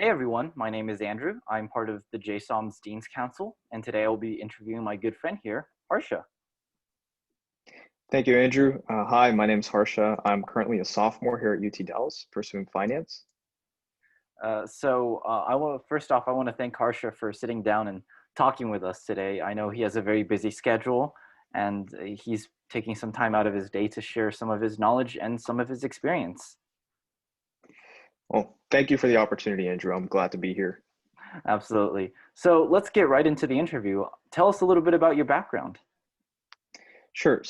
Hey everyone, my name is Andrew. I'm part of the JSOM's Deans Council, and today I'll be interviewing my good friend here, Harsha. Thank you, Andrew. Hi, my name is Harsha. I'm currently a sophomore here at UT Dallas, pursuing finance. First off, I want to thank Harsha for sitting down and talking with us today. I know he has a very busy schedule, and he's taking some time out of his day to share some of his knowledge and some of his experience. Well, thank you for the opportunity, Andrew. I'm glad to be here. Absolutely. So let's get right into the interview. Tell us a little bit about your background. Sure.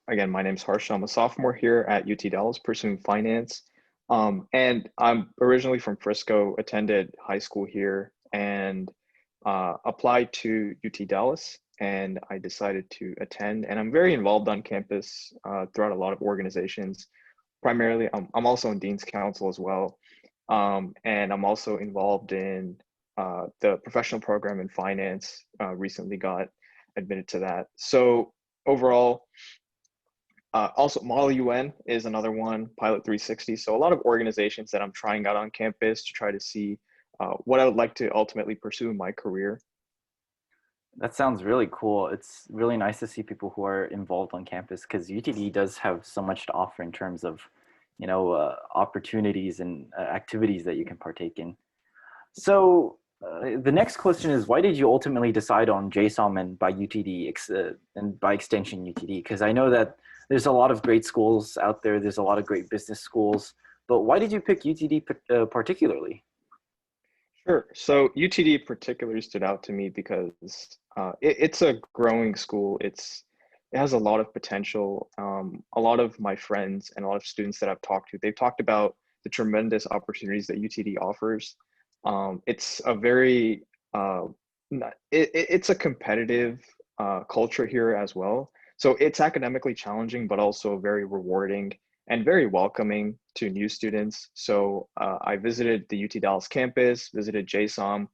Again, my name is Harsha. I'm a sophomore here at UT Dallas, pursuing finance. And I'm originally from Frisco, attended high school here, and applied to UT Dallas. And I decided to attend. And I'm very involved on campus throughout a lot of organizations. Primarily, I'm also in Dean's Council as well. And I'm also involved in the professional program in finance, recently got admitted to that. So overall, also Model UN is another one, Pilot 360. So a lot of organizations that I'm trying out on campus to try to see what I would like to ultimately pursue in my career. That sounds really cool. It's really nice to see people who are involved on campus because UTD does have so much to offer in terms of, opportunities and activities that you can partake in. So the next question is, why did you ultimately decide on JSOM and by UTD and by extension UTD? Because I know that there's a lot of great schools out there. There's a lot of great business schools, but why did you pick UTD particularly? Sure. So UTD particularly stood out to me because it's a growing school. It has a lot of potential. A lot of my friends and a lot of students that I've talked to, they've talked about the tremendous opportunities that UTD offers. It's a very it's a competitive culture here as well. So it's academically challenging, but also very rewarding and very welcoming to new students. So I visited the UT Dallas campus, visited JSOM,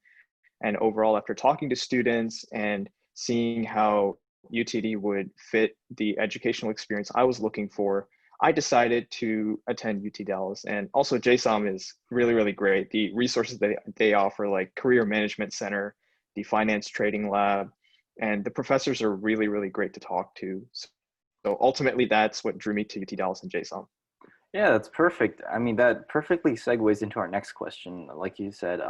and overall, after talking to students and seeing how UTD would fit the educational experience I was looking for, I decided to attend UT Dallas. And also JSOM is really, really great. The resources that they offer, like Career Management Center, the Finance Trading Lab, and the professors are really, really great to talk to. So ultimately, that's what drew me to UT Dallas and JSOM. Yeah, that's perfect. I mean, that perfectly segues into our next question. Like you said,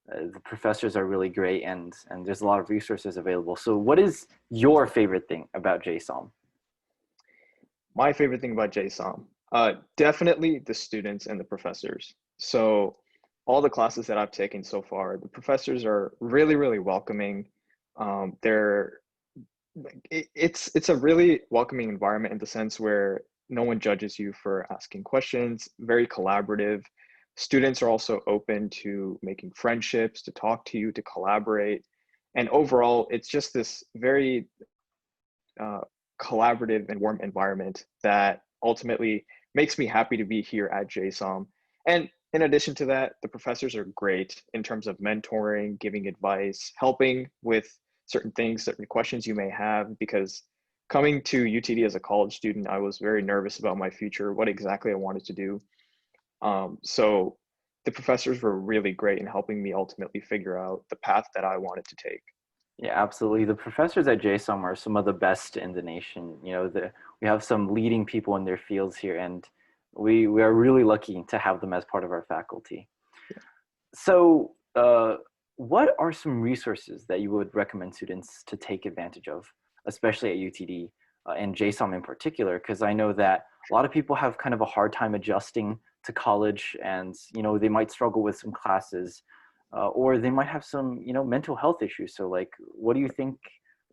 the professors are really great and there's a lot of resources available. So what is your favorite thing about JSOM? My favorite thing about JSOM, definitely the students and the professors. So all the classes that I've taken so far, the professors are really, really welcoming. They're it's a really welcoming environment in the sense where no one judges you for asking questions, very collaborative. Students are also open to making friendships, to talk to you, to collaborate. And overall, it's just this very uh, collaborative and warm environment that ultimately makes me happy to be here at JSOM. And in addition to that, the professors are great in terms of mentoring, giving advice, helping with certain things, certain questions you may have, because coming to UTD as a college student, I was very nervous about my future, what exactly I wanted to do. So the professors were really great in helping me ultimately figure out the path that I wanted to take. Yeah, absolutely. The professors at JSOM are some of the best in the nation. We have some leading people in their fields here, and we are really lucky to have them as part of our faculty. So, what are some resources that you would recommend students to take advantage of, especially at UTD and JSOM in particular? Because I know that a lot of people have kind of a hard time adjusting to college, and they might struggle with some classes, or they might have some mental health issues. So, like, what do you think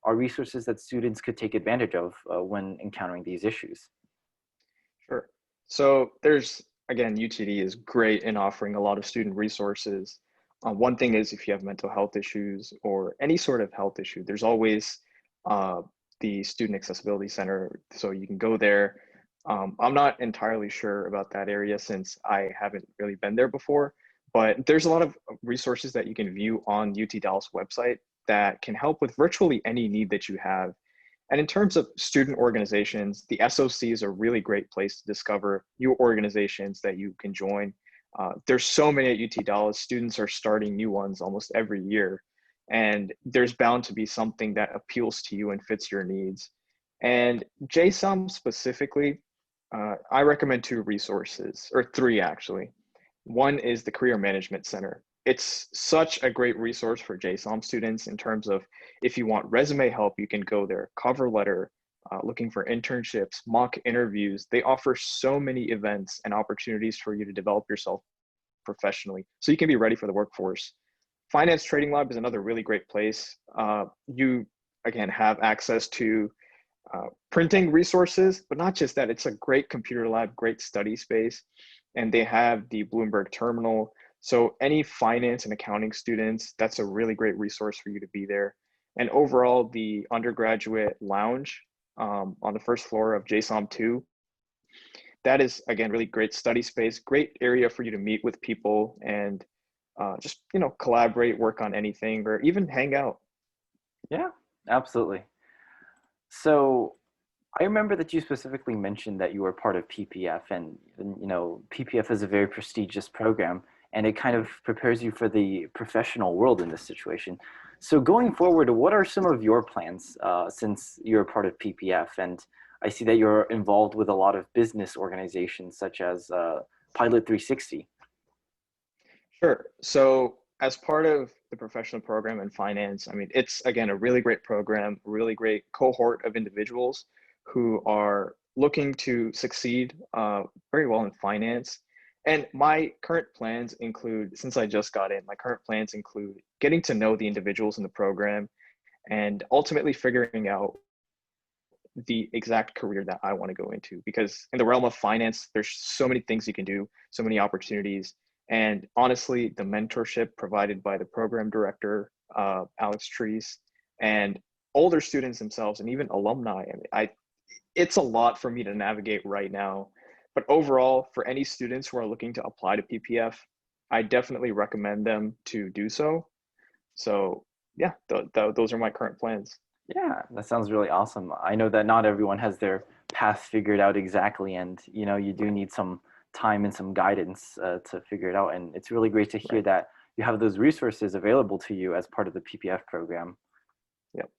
are resources that students could take advantage of when encountering these issues? Sure. So there's, again, UTD is great in offering a lot of student resources. One thing is if you have mental health issues or any sort of health issue, there's always uh, the Student Accessibility Center. So you can go there. I'm not entirely sure about that area since I haven't really been there before, but there's a lot of resources that you can view on UT Dallas website that can help with virtually any need that you have. And in terms of student organizations, the SOC is a really great place to discover new organizations that you can join. There's so many at UT Dallas. Students are starting new ones almost every year, and there's bound to be something that appeals to you and fits your needs. And JSOM specifically, I recommend two resources, or three actually. One is the Career Management Center. It's such a great resource for JSOM students in terms of if you want resume help, you can go there, cover letter, looking for internships, mock interviews. They offer so many events and opportunities for you to develop yourself professionally so you can be ready for the workforce. Finance Trading Lab is another really great place. You, again, have access to printing resources, but not just that, it's a great computer lab, great study space. And they have the Bloomberg terminal. So any finance and accounting students, that's a really great resource for you to be there. And overall, the undergraduate lounge on the first floor of JSOM 2, that is, again, really great study space, great area for you to meet with people and just, collaborate, work on anything, or even hang out. Yeah, absolutely. So I remember that you specifically mentioned that you were part of PPF, and PPF is a very prestigious program, and it kind of prepares you for the professional world in this situation. So going forward, what are some of your plans since you're a part of PPF? And I see that you're involved with a lot of business organizations such as Pilot 360. Sure. So as part of the professional program in finance, I mean, it's again a really great program, really great cohort of individuals who are looking to succeed very well in finance. And my current plans include, since I just got in, my current plans include getting to know the individuals in the program and ultimately figuring out the exact career that I want to go into. Because in the realm of finance, there's so many things you can do, so many opportunities. And honestly, the mentorship provided by the program director, Alex Treese, and older students themselves, and even alumni, it's a lot for me to navigate right now. But overall, for any students who are looking to apply to PPF, I definitely recommend them to do so. So yeah, those are my current plans. Yeah, that sounds really awesome. I know that not everyone has their path figured out exactly, and you do need some time and some guidance to figure it out. And it's really great to hear Right. that you have those resources available to you as part of the PPF program. Yep.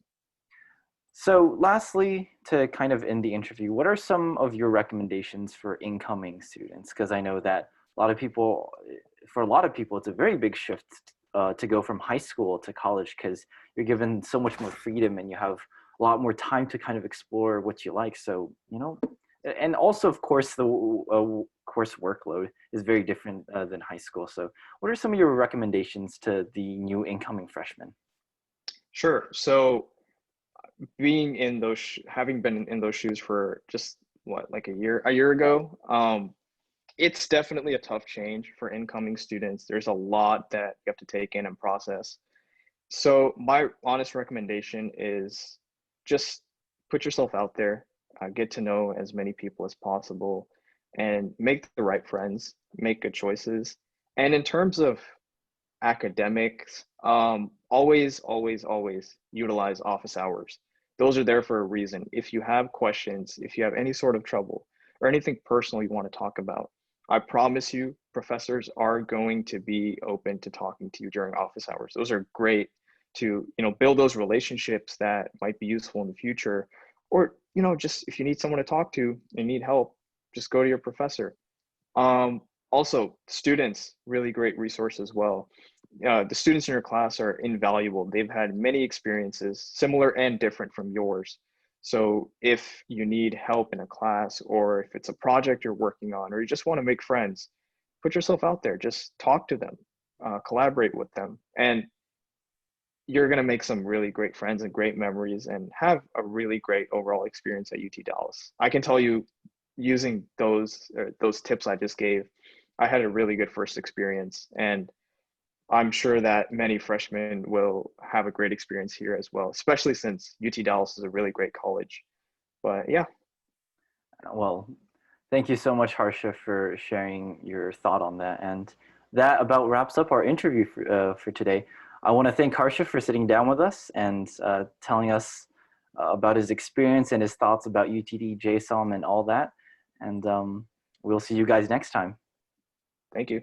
So lastly, to kind of end the interview, what are some of your recommendations for incoming students? Because I know that for a lot of people, it's a very big shift to go from high school to college because you're given so much more freedom and you have a lot more time to kind of explore what you like. So, and also, of course, the course workload is very different than high school. So what are some of your recommendations to the new incoming freshmen? Sure. So being in having been in those shoes for just what, like a year ago, it's definitely a tough change for incoming students. There's a lot that you have to take in and process. So my honest recommendation is just put yourself out there, get to know as many people as possible, and make the right friends, make good choices. And in terms of academics, always utilize office hours. Those are there for a reason. If you have questions, if you have any sort of trouble or anything personal you want to talk about, I promise you, professors are going to be open to talking to you during office hours. Those are great to, build those relationships that might be useful in the future. Or, just if you need someone to talk to and need help, just go to your professor. Also, students, really great resource as well. The students in your class are invaluable. They've had many experiences, similar and different from yours. So if you need help in a class, or if it's a project you're working on, or you just want to make friends, put yourself out there. Just talk to them, collaborate with them, and you're going to make some really great friends and great memories and have a really great overall experience at UT Dallas. I can tell you, using those tips I just gave, I had a really good first experience, and I'm sure that many freshmen will have a great experience here as well, especially since UT Dallas is a really great college. But yeah. Well, thank you so much, Harsha, for sharing your thought on that. And that about wraps up our interview for today. I want to thank Harsha for sitting down with us and telling us about his experience and his thoughts about UTD, JSOM, and all that. And we'll see you guys next time. Thank you.